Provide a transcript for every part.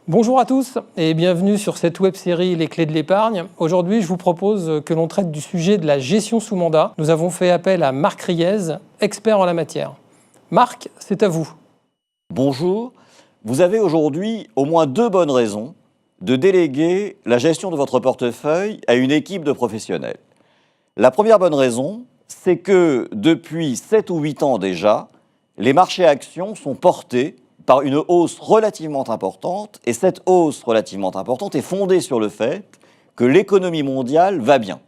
Bonjour à tous et bienvenue sur cette web-série Les clés de l'épargne. Aujourd'hui, je vous propose que l'on traite du sujet de la gestion sous mandat. Nous avons fait appel à Marc Riez, expert en la matière. Marc, c'est à vous. Bonjour. Vous avez aujourd'hui au moins deux bonnes raisons de déléguer la gestion de votre portefeuille à une équipe de professionnels. La première bonne raison, c'est que depuis 7 ou 8 ans déjà, les marchés actions sont portés par une hausse relativement importante, et cette hausse relativement importante est fondée sur le fait que l'économie mondiale va bien.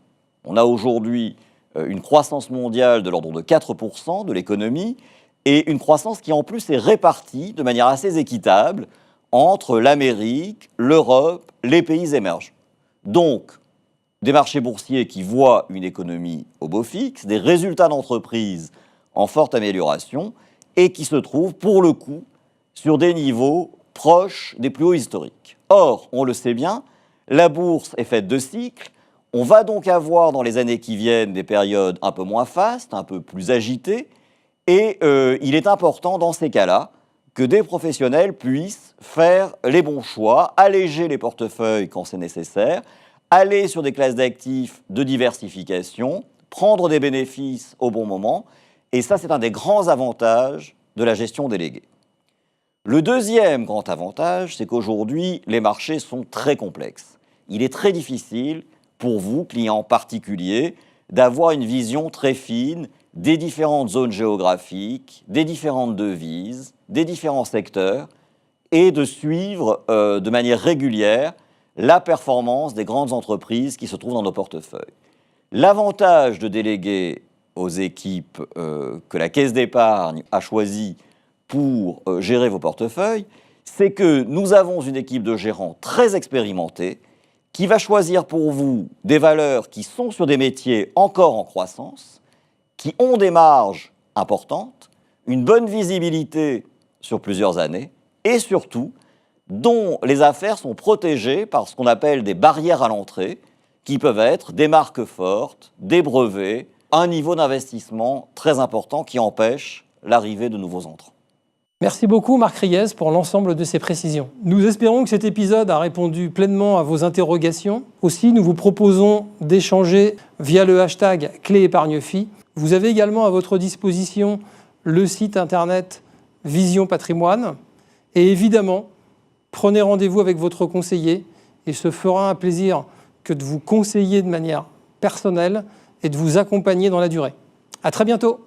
On a aujourd'hui une croissance mondiale de l'ordre de 4% de l'économie, et une croissance qui en plus est répartie de manière assez équitable entre l'Amérique, l'Europe, les pays émergents. Donc, des marchés boursiers qui voient une économie au beau fixe, des résultats d'entreprises en forte amélioration, et qui se trouvent, pour le coup, sur des niveaux proches des plus hauts historiques. Or, on le sait bien, la bourse est faite de cycles. On va donc avoir dans les années qui viennent des périodes un peu moins fastes, un peu plus agitées, et il est important dans ces cas-là que des professionnels puissent faire les bons choix, alléger les portefeuilles quand c'est nécessaire, aller sur des classes d'actifs de diversification, prendre des bénéfices au bon moment, et ça c'est un des grands avantages de la gestion déléguée. Le deuxième grand avantage, c'est qu'aujourd'hui, les marchés sont très complexes. Il est très difficile pour vous, clients particuliers, d'avoir une vision très fine des différentes zones géographiques, des différentes devises, des différents secteurs, et de suivre de manière régulière la performance des grandes entreprises qui se trouvent dans nos portefeuilles. L'avantage de déléguer aux équipes que la Caisse d'épargne a choisies pour gérer vos portefeuilles, c'est que nous avons une équipe de gérants très expérimentés qui va choisir pour vous des valeurs qui sont sur des métiers encore en croissance, qui ont des marges importantes, une bonne visibilité sur plusieurs années et surtout dont les affaires sont protégées par ce qu'on appelle des barrières à l'entrée qui peuvent être des marques fortes, des brevets, un niveau d'investissement très important qui empêche l'arrivée de nouveaux entrants. Merci beaucoup Marc Riez pour l'ensemble de ces précisions. Nous espérons que cet épisode a répondu pleinement à vos interrogations. Aussi, nous vous proposons d'échanger via le hashtag #CléEpargneFi. Vous avez également à votre disposition le site internet Vision Patrimoine. Et évidemment, prenez rendez-vous avec votre conseiller et ce fera un plaisir que de vous conseiller de manière personnelle et de vous accompagner dans la durée. À très bientôt.